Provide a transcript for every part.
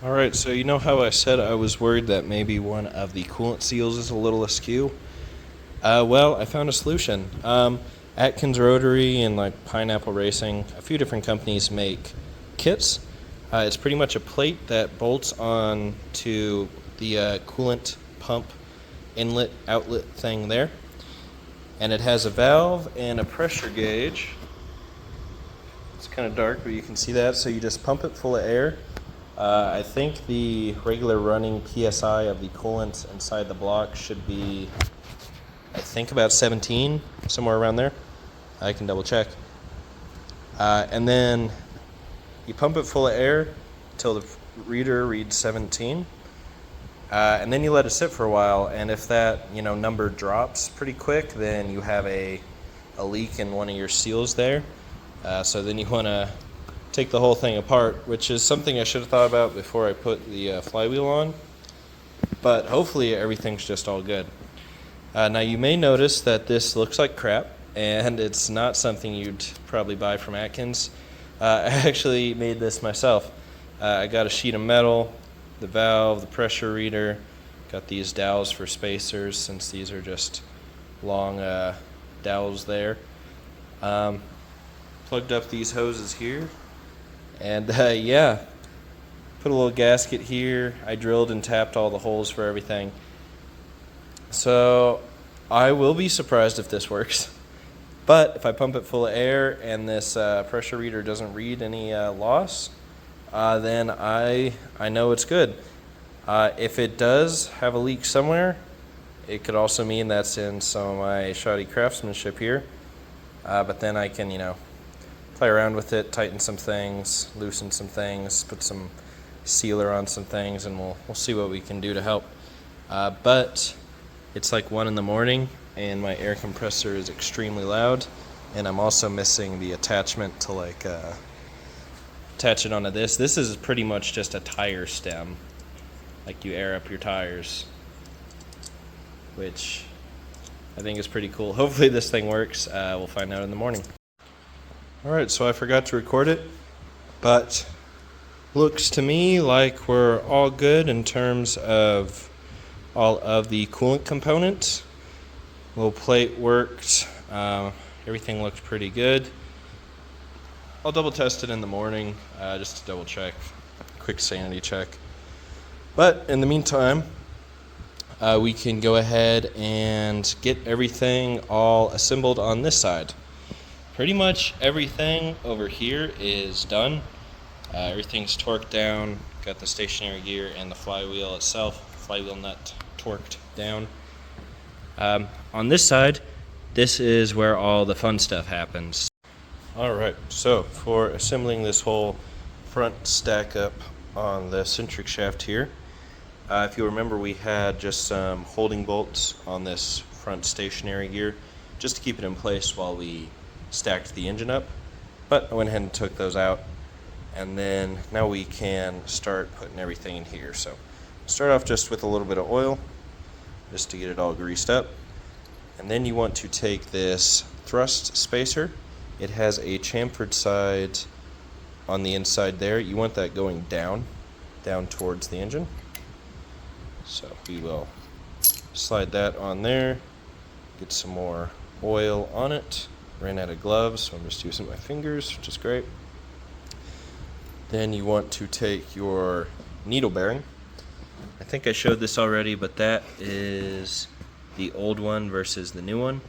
All right, so you know how I said I was worried that maybe one of the coolant seals is a little askew? Well, I found a solution. Atkins Rotary and like Pineapple Racing, a few different companies make kits. It's pretty much a plate that bolts on to the coolant pump inlet outlet thing there, and it has a valve and a pressure gauge. It's kind of dark, but you can see that. So you just pump it full of air. I think the regular running PSI of the coolant inside the block should be, I think, about 17, somewhere around there. I can double check. And then you pump it full of air until the reader reads 17. And then you let it sit for a while, and if that number drops pretty quick, then you have a leak in one of your seals there. So then you want to take the whole thing apart, which is something I should have thought about before I put the flywheel on. But hopefully everything's just all good. Now you may notice that this looks like crap, and it's not something you'd probably buy from Atkins. I actually made this myself. I got a sheet of metal, the valve, the pressure reader, got these dowels for spacers since these are just long dowels there. Plugged up these hoses here, and yeah, put a little gasket here. I drilled and tapped all the holes for everything. So I will be surprised if this works. But if I pump it full of air and this pressure reader doesn't read any loss, then I know it's good. If it does have a leak somewhere, it could also mean that's in some of my shoddy craftsmanship here. But then I can, play around with it, tighten some things, loosen some things, put some sealer on some things, and we'll see what we can do to help. But it's like 1 a.m, and my air compressor is extremely loud, and I'm also missing the attachment to attach it onto this. This is pretty much just a tire stem, like you air up your tires, which I think is pretty cool. Hopefully this thing works. We'll find out in the morning. Alright, so I forgot to record it, but looks to me like we're all good in terms of all of the coolant components. Little plate worked. Everything looked pretty good. I'll double test it in the morning, just to double check. Quick sanity check. But in the meantime, we can go ahead and get everything all assembled on this side. Pretty much everything over here is done. Everything's torqued down. Got the stationary gear and the flywheel itself, flywheel nut torqued down. On this side, this is where all the fun stuff happens. Alright, so for assembling this whole front stack up on the centric shaft here, if you remember, we had just some holding bolts on this front stationary gear just to keep it in place while we stacked the engine up, but I went ahead and took those out, and then now we can start putting everything in here. So start off just with a little bit of oil just to get it all greased up, and then you want to take this thrust spacer. It has a chamfered side on the inside there. You want that going down towards the engine. So we will slide that on there, get some more oil on it. Ran out of gloves, so I'm just using my fingers, which is great. Then you want to take your needle bearing. I think I showed this already, but that is the old one versus the new one.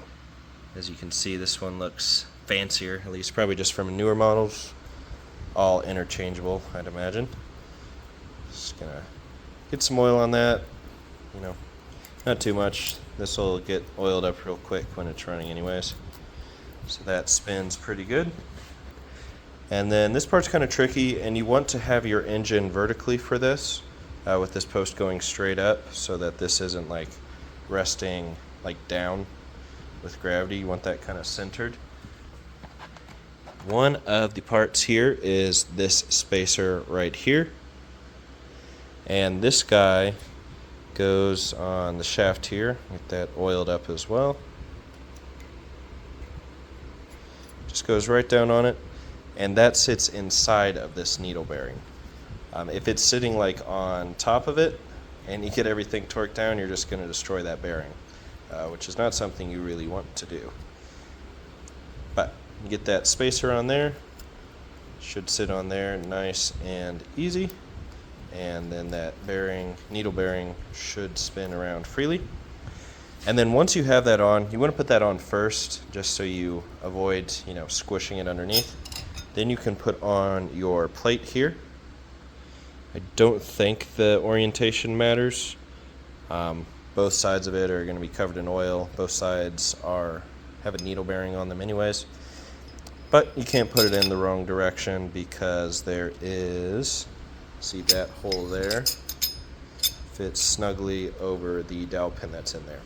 As you can see, this one looks fancier, at least probably just from newer models. All interchangeable, I'd imagine. Just gonna get some oil on that, not too much. This will get oiled up real quick when it's running anyways. So that spins pretty good. And then this part's kind of tricky, and you want to have your engine vertically for this, with this post going straight up so that this isn't like resting like down with gravity. You want that kind of centered. One of the parts here is this spacer right here, and this guy goes on the shaft here. Get that oiled up as well. Just goes right down on it, and that sits inside of this needle bearing. If it's sitting like on top of it and you get everything torqued down, you're just going to destroy that bearing, which is not something you really want to do. But you get that spacer on there, should sit on there nice and easy, and then that bearing, needle bearing, should spin around freely. And then once you have that on, you want to put that on first, just so you avoid, squishing it underneath. Then you can put on your plate here. I don't think the orientation matters. Both sides of it are going to be covered in oil. Both sides have a needle bearing on them anyways. But you can't put it in the wrong direction because there is, see that hole there, fits snugly over the dowel pin that's in there.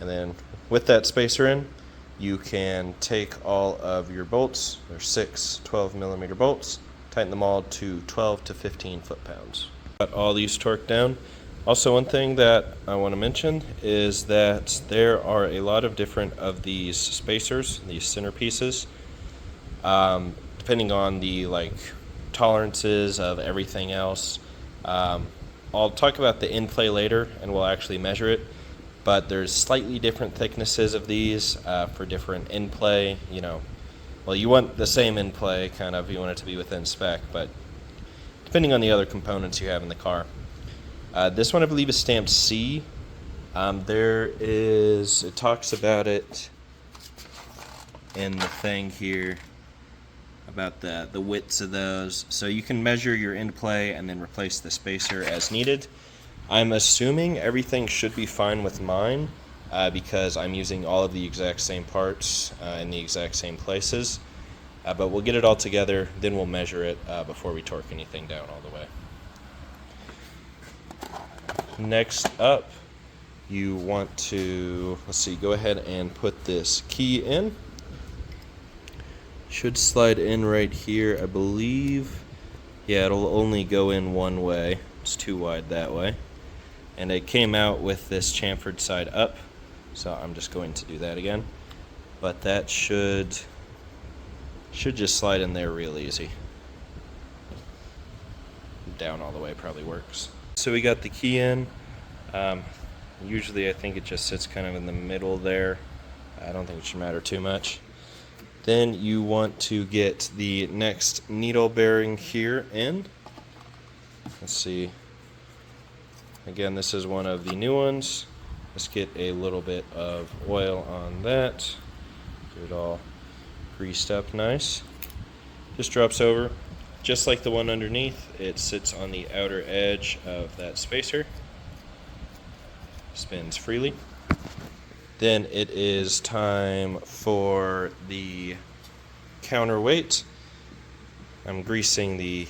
And then with that spacer in, you can take all of your bolts. There's 6 12mm bolts. Tighten them all to 12 to 15 foot-pounds. Got all these torqued down. Also, one thing that I want to mention is that there are a lot of different of these spacers, these center pieces, depending on the tolerances of everything else. I'll talk about the in-play later, and we'll actually measure it. But there's slightly different thicknesses of these for different in-play. Well, you want the same in-play, kind of. You want it to be within spec, but depending on the other components you have in the car. This one, I believe, is stamped C. It talks about it in the thing here, about the widths of those. So you can measure your in-play and then replace the spacer as needed. I'm assuming everything should be fine with mine because I'm using all of the exact same parts in the exact same places. But we'll get it all together, then we'll measure it before we torque anything down all the way. Next up, you want to, go ahead and put this key in. Should slide in right here, I believe. Yeah, it'll only go in one way. It's too wide that way. And it came out with this chamfered side up, so I'm just going to do that again. But that should just slide in there real easy. Down all the way probably works. So we got the key in. Usually I think it just sits kind of in the middle there. I don't think it should matter too much. Then you want to get the next needle bearing here in. Let's see. Again, this is one of the new ones. Let's get a little bit of oil on that. Get it all greased up nice. Just drops over. Just like the one underneath, it sits on the outer edge of that spacer. Spins freely. Then it is time for the counterweight. I'm greasing the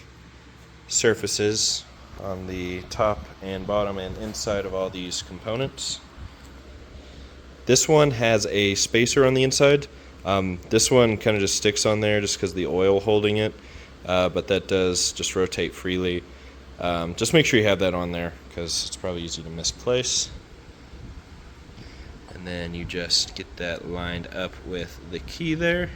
surfaces on the top and bottom and inside of all these components. This one has a spacer on the inside. This one kind of just sticks on there just because of the oil holding it, but that does just rotate freely. Just make sure you have that on there because it's probably easy to misplace. And then you just get that lined up with the key there.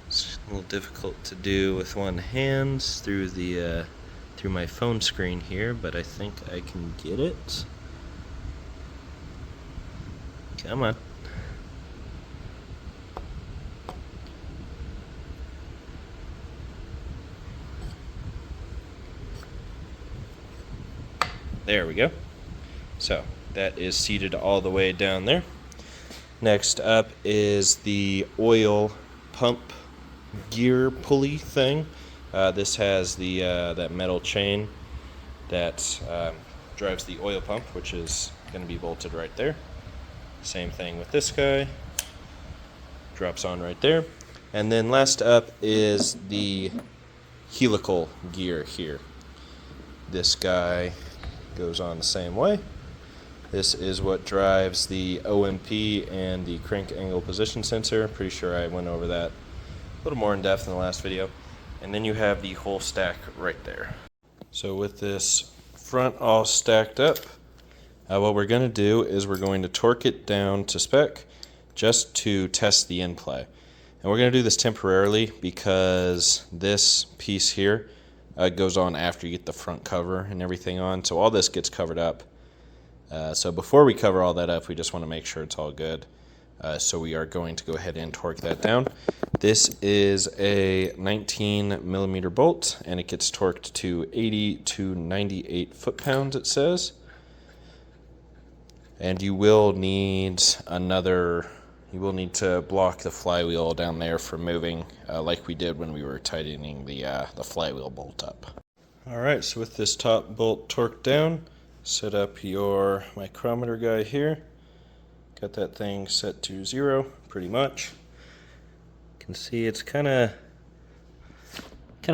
It's a little difficult to do with one hand through my phone screen here, but I think I can get it. Come on. There we go. So that is seated all the way down there. Next up is the oil pump gear pulley thing. This has the that metal chain that drives the oil pump, which is going to be bolted right there. Same thing with this guy. Drops on right there. And then last up is the helical gear here. This guy goes on the same way. This is what drives the OMP and the crank angle position sensor. Pretty sure I went over that a little more in depth in the last video. And then you have the whole stack right there. So with this front all stacked up, what we're going to do is we're going to torque it down to spec just to test the in-play. And we're going to do this temporarily because this piece here goes on after you get the front cover and everything on. So all this gets covered up. So before we cover all that up, we just want to make sure it's all good. So we are going to go ahead and torque that down. This is a 19 millimeter bolt, and it gets torqued to 80 to 98 foot-pounds, it says. And you will need to block the flywheel down there from moving, like we did when we were tightening the flywheel bolt up. All right, so with this top bolt torqued down, set up your micrometer guy here. Got that thing set to 0, pretty much. You can see it's kind of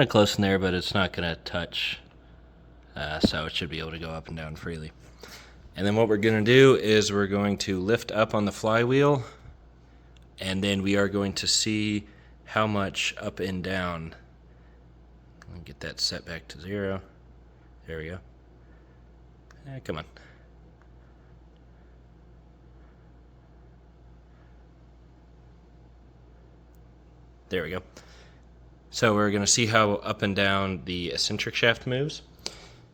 close in there, but it's not going to touch, so it should be able to go up and down freely. And then what we're going to do is we're going to lift up on the flywheel, and then we are going to see how much up and down. I'll get that set back to 0. There we go. Come on. There we go. So we're going to see how up and down the eccentric shaft moves.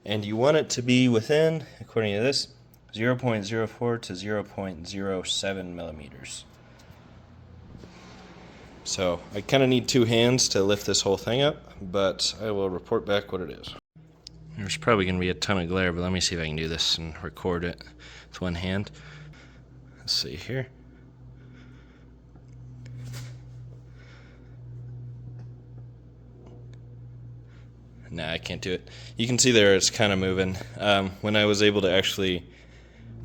And you want it to be within, according to this, 0.04 to 0.07 millimeters. So I kind of need 2 hands to lift this whole thing up, but I will report back what it is. There's probably going to be a ton of glare, but let me see if I can do this and record it with one hand. Let's see here. Nah, I can't do it. You can see there it's kind of moving. When I was able to actually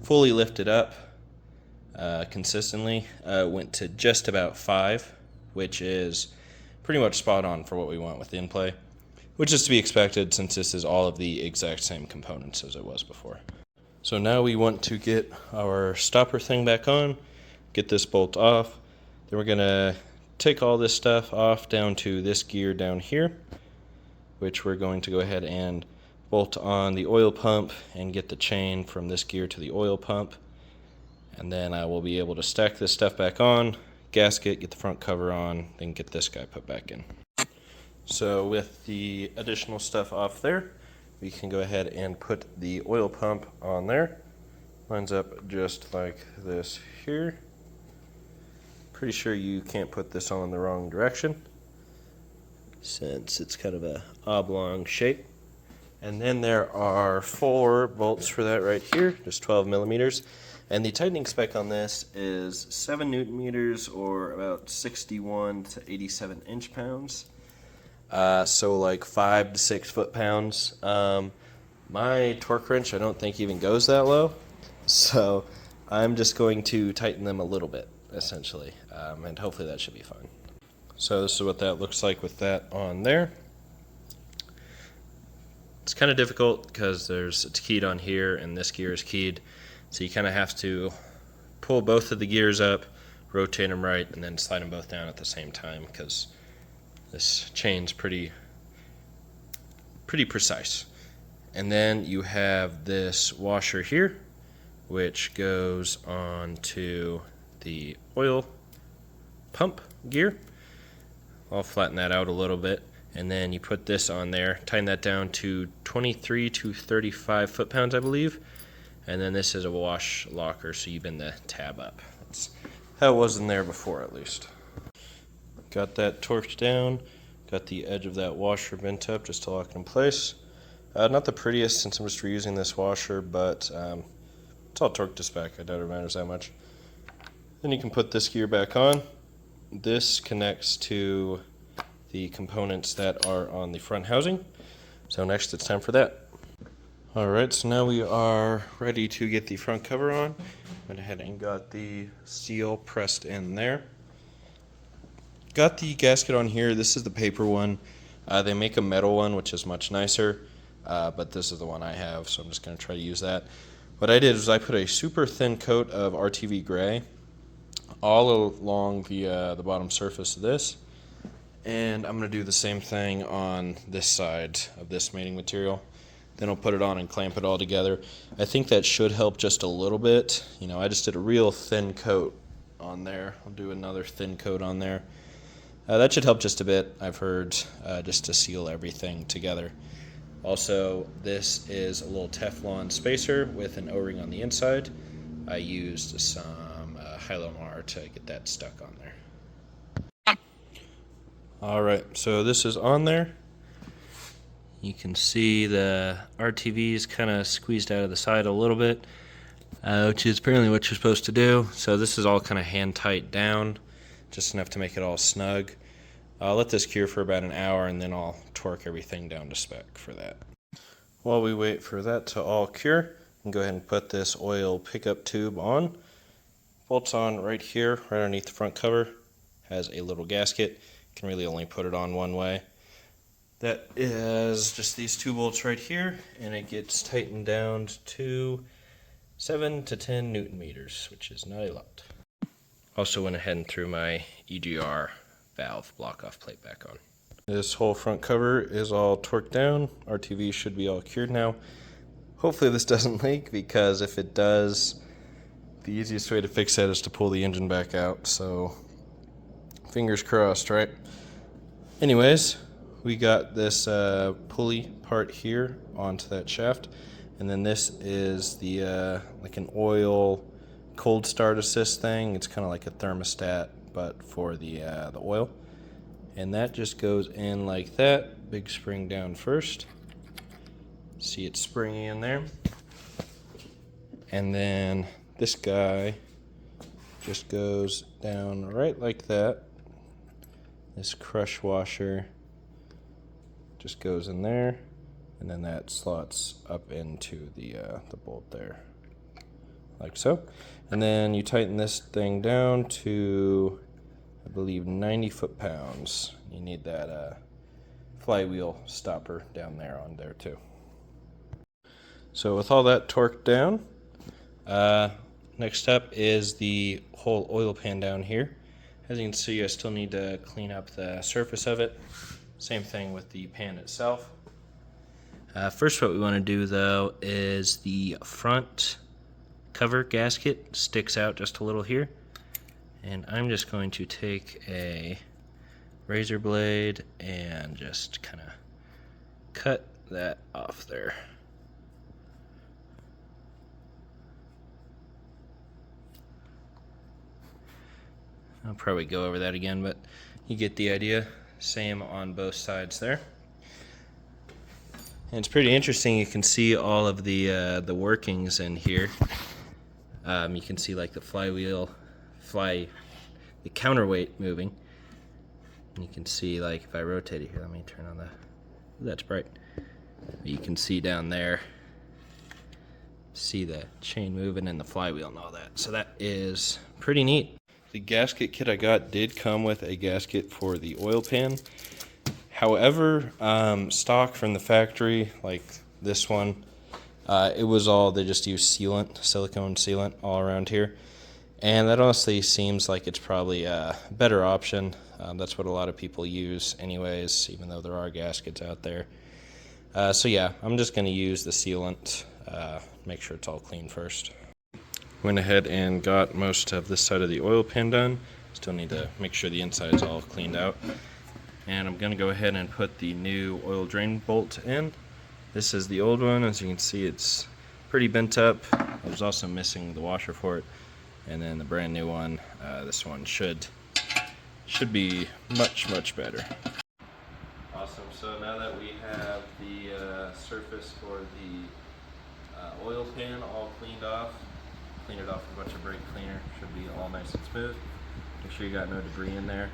fully lift it up consistently, went to just about 5, which is pretty much spot on for what we want with in-play, which is to be expected since this is all of the exact same components as it was before. So now we want to get our stopper thing back on, get this bolt off. Then we're going to take all this stuff off down to this gear down here, which we're going to go ahead and bolt on the oil pump and get the chain from this gear to the oil pump. And then I will be able to stack this stuff back on, gasket, get the front cover on, then get this guy put back in. So with the additional stuff off there, we can go ahead and put the oil pump on there. Lines up just like this here. Pretty sure you can't put this on in the wrong direction, since it's kind of a oblong shape. And then there are 4 bolts for that right here, just 12 millimeters. And the tightening spec on this is 7 newton meters, or about 61 to 87 inch-pounds. So like 5 to 6 foot-pounds. My torque wrench I don't think even goes that low, so I'm just going to tighten them a little bit, essentially, and hopefully that should be fine. So this is what that looks like with that on there. It's kind of difficult because it's keyed on here and this gear is keyed, so you kind of have to pull both of the gears up, rotate them right, and then slide them both down at the same time, because this chain's pretty precise. And then you have this washer here, which goes on to the oil pump gear. I'll flatten that out a little bit, and then you put this on there, tighten that down to 23 to 35 foot-pounds, I believe. And then this is a wash locker, so you bend the tab up. That's how it was in there before, at least. Got that torqued down, got the edge of that washer bent up just to lock it in place. Not the prettiest since I'm just reusing this washer, but it's all torqued to spec. I doubt it matters that much. Then you can put this gear back on. This connects to the components that are on the front housing. So next it's time for that. Alright, so now we are ready to get the front cover on. Went ahead and got the seal pressed in there. Got the gasket on here. This is the paper one. They make a metal one, which is much nicer, but this is the one I have, so I'm just going to try to use that. What I did is I put a super thin coat of RTV gray all along the bottom surface of this, and I'm going to do the same thing on this side of this mating material. Then I'll put it on and clamp it all together. I think that should help just a little bit. I just did a real thin coat on there. I'll do another thin coat on there. That should help just a bit, I've heard, just to seal everything together. Also, this is a little Teflon spacer with an O-ring on the inside. I used some Hylomar to get that stuck on there. Alright, so this is on there. You can see the RTV is kind of squeezed out of the side a little bit, which is apparently what you're supposed to do. So this is all kind of hand tight down, just enough to make it all snug. I'll let this cure for about an hour and then I'll torque everything down to spec for that. While we wait for that to all cure, and go ahead and put this oil pickup tube on. Bolts on right here, right underneath the front cover. Has a little gasket. You can really only put it on one way. That is just these two bolts right here, and it gets tightened down to 7 to 10 Newton meters, which is not a lot. Also went ahead and threw my EGR valve block-off plate back on. This whole front cover is all torqued down. RTV should be all cured now. Hopefully this doesn't leak, because if it does, the easiest way to fix that is to pull the engine back out. So fingers crossed, right? Anyways, we got this pulley part here onto that shaft, and then this is the like an oil cold start assist thing. It's kind of like a thermostat, but for the oil. And that just goes in like that. Big spring down first. See it springy in there. And then this guy just goes down right like that. This crush washer just goes in there, and then that slots up into the bolt there, like so. And then you tighten this thing down to, I believe, 90 foot-pounds. You need that flywheel stopper down there on there too. So with all that torqued down, next up is the whole oil pan down here. As you can see, I still need to clean up the surface of it. Same thing with the pan itself. First, what we want to do though is the front cover gasket sticks out just a little here. And I'm just going to take a razor blade and just kind of cut that off there. I'll probably go over that again, but you get the idea. Same on both sides there. And it's pretty interesting. You can see all of the workings in here. You can see like the flywheel, the counterweight moving. And you can see, like, if I rotate it here, let me turn on the, that's bright. You can see down there, see the chain moving and the flywheel and all that. So that is pretty neat. The gasket kit I got did come with a gasket for the oil pan. However, stock from the factory, like this one, it was all, they just used sealant, silicone sealant all around here. And that honestly seems like it's probably a better option. That's what a lot of people use anyways, even though there are gaskets out there. So yeah, I'm just going to use the sealant, make sure it's all clean first. Went ahead and got most of this side of the oil pan done. Still need to make sure the inside's all cleaned out. And I'm going to go ahead and put the new oil drain bolt in. This is the old one. As you can see, it's pretty bent up. I was also missing the washer for it. And then the brand new one, this one should be much better. Awesome. So now that we have the surface for the oil pan all cleaned off, clean it off with a bunch of brake cleaner. Should be all nice and smooth. Make sure you got no debris in there.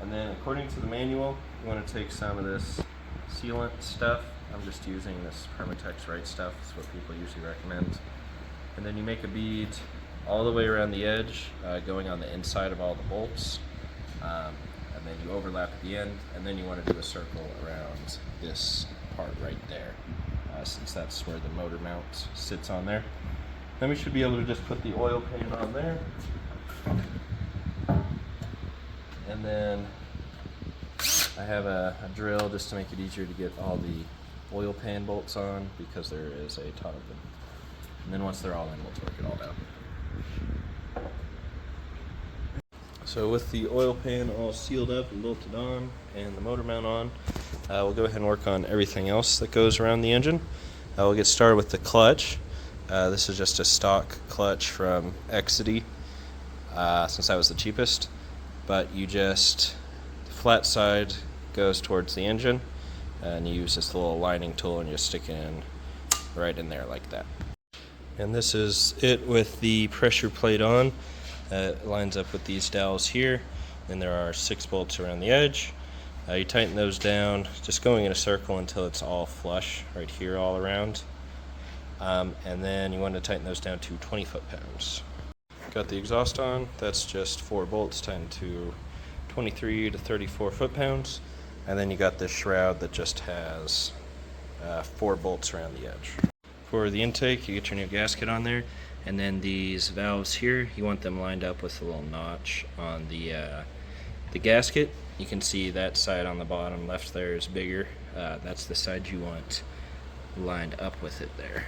And then according to the manual, you want to take some of this sealant stuff. I'm just using this Permatex Right Stuff. That's what people usually recommend. And then you make a bead all the way around the edge, going on the inside of all the bolts. And then you overlap at the end, and then you want to do a circle around this part right there, since that's where the motor mount sits on there. Then we should be able to just put the oil pan on there. And then I have a drill just to make it easier to get all the oil pan bolts on, because there is a ton of them. And then once they're all in, we'll torque it all down. So with the oil pan all sealed up and bolted on and the motor mount on, we'll go ahead and work on everything else that goes around the engine. We'll get started with the clutch. This is just a stock clutch from Exidy, since that was the cheapest. But you just, the flat side goes towards the engine, and you use this little aligning tool and you stick it in right in there like that. And this is it with the pressure plate on. It lines up with these dowels here, and there are 6 bolts around the edge. You tighten those down, just going in a circle until it's all flush right here all around. And then you want to tighten those down to 20 foot-pounds. Got the exhaust on. That's just 4 bolts tightened to 23 to 34 foot-pounds. And then you got this shroud that just has 4 bolts around the edge. For the intake, you get your new gasket on there. And then these valves here, you want them lined up with a little notch on the gasket. You can see that side on the bottom left there is bigger. That's the side you want lined up with it there.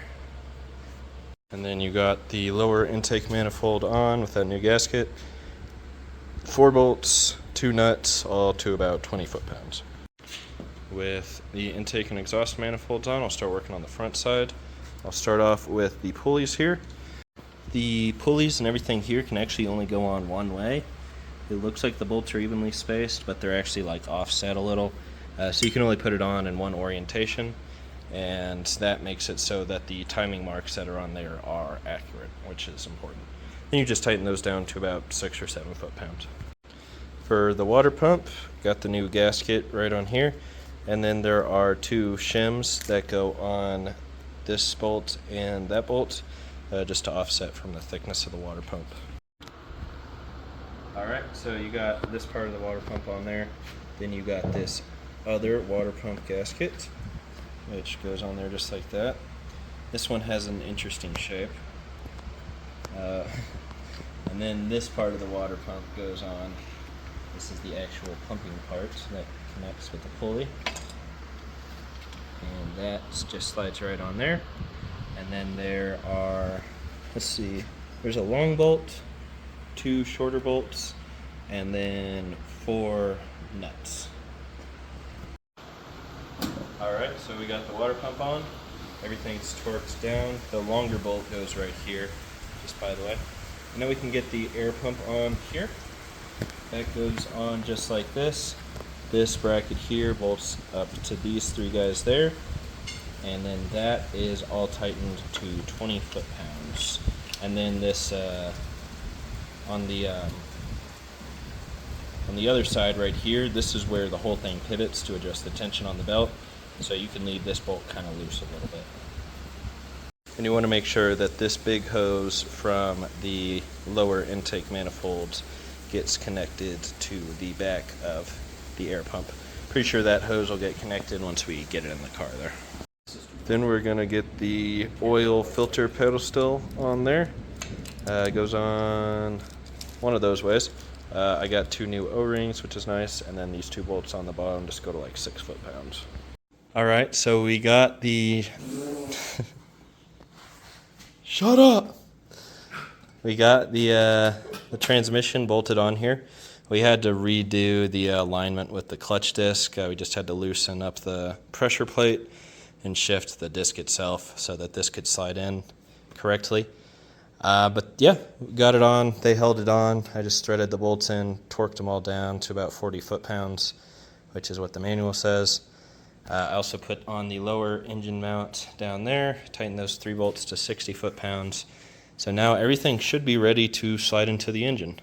And then you got the lower intake manifold on with that new gasket. 4 bolts, 2 nuts, all to about 20 foot-pounds. With the intake and exhaust manifolds on, I'll start working on the front side. I'll start off with the pulleys here. The pulleys and everything here can actually only go on one way. It looks like the bolts are evenly spaced, but they're actually like offset a little. So you can only put it on in one orientation, and that makes it so that the timing marks that are on there are accurate, which is important. Then you just tighten those down to about 6 or 7 foot-pounds. For the water pump, got the new gasket right on here, and then there are 2 shims that go on this bolt and that bolt, just to offset from the thickness of the water pump. Alright, so you got this part of the water pump on there, then you got this other water pump gasket, which goes on there just like that. This one has an interesting shape. And then this part of the water pump goes on. This is the actual pumping part that connects with the pulley. And that just slides right on there. And then there are, let's see, there's a long bolt, 2 shorter bolts, and then 4 nuts. Alright, so we got the water pump on. Everything's torqued down. The longer bolt goes right here, just by the way. And then we can get the air pump on here. That goes on just like this. This bracket here bolts up to these 3 guys there. And then that is all tightened to 20 foot-pounds. And then this on the other side right here, this is where the whole thing pivots to adjust the tension on the belt. So you can leave this bolt kind of loose a little bit. And you want to make sure that this big hose from the lower intake manifold gets connected to the back of the air pump. Pretty sure that hose will get connected once we get it in the car there. Then we're going to get the oil filter pedestal on there. It goes on one of those ways. I got 2 new O-rings, which is nice, and then these 2 bolts on the bottom just go to like 6 foot-pounds. Alright, so we got the... Shut up! We got the transmission bolted on here. We had to redo the alignment with the clutch disc. We just had to loosen up the pressure plate and shift the disc itself so that this could slide in correctly. But yeah, we got it on. They held it on. I just threaded the bolts in, torqued them all down to about 40 foot-pounds, which is what the manual says. I also put on the lower engine mount down there, tightened those 3 bolts to 60 foot-pounds. So now everything should be ready to slide into the engine.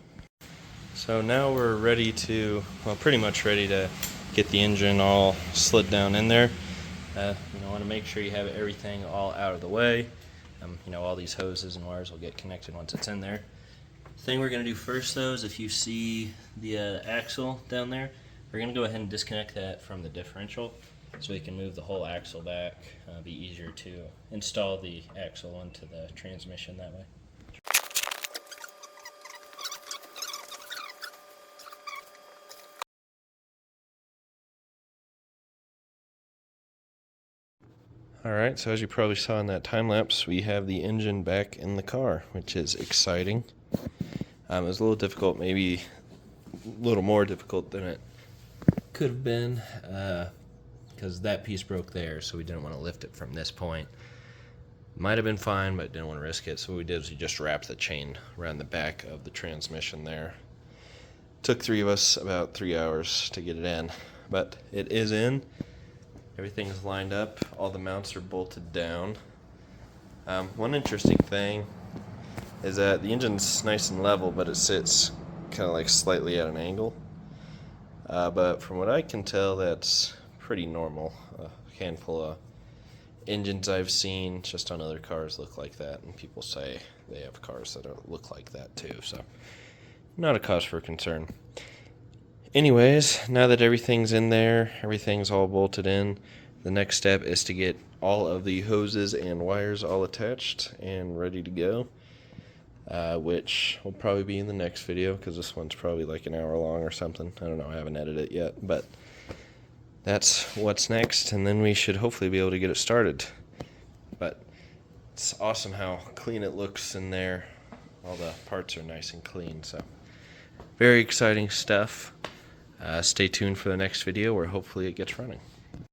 So now we're ready to, well, pretty much ready to get the engine all slid down in there. You want to make sure you have everything all out of the way. All these hoses and wires will get connected once it's in there. The thing we're going to do first, though, is if you see the axle down there, we're going to go ahead and disconnect that from the differential so we can move the whole axle back. Be easier to install the axle onto the transmission that way. Alright, so as you probably saw in that time lapse, we have the engine back in the car, which is exciting. It was a little difficult maybe little more difficult than it could have been, because that piece broke there, so we didn't want to lift it from this point. Might have been fine, but didn't want to risk it, so what we did was we just wrapped the chain around the back of the transmission there. Took 3 of us about 3 hours to get it in, but it is in. Everything's lined up. All the mounts are bolted down. One interesting thing is that the engine's nice and level, but it sits kind of like slightly at an angle. But from what I can tell, that's pretty normal. A handful of engines I've seen just on other cars look like that, and people say they have cars that look like that too, so not a cause for concern. Anyways, now that everything's in there, everything's all bolted in, the next step is to get all of the hoses and wires all attached and ready to go, which will probably be in the next video, because this one's probably like an hour long or something. I don't know, I haven't edited it yet, but that's what's next, and then we should hopefully be able to get it started. But it's awesome how clean it looks in there. All the parts are nice and clean, so very exciting stuff. Stay tuned for the next video where hopefully it gets running.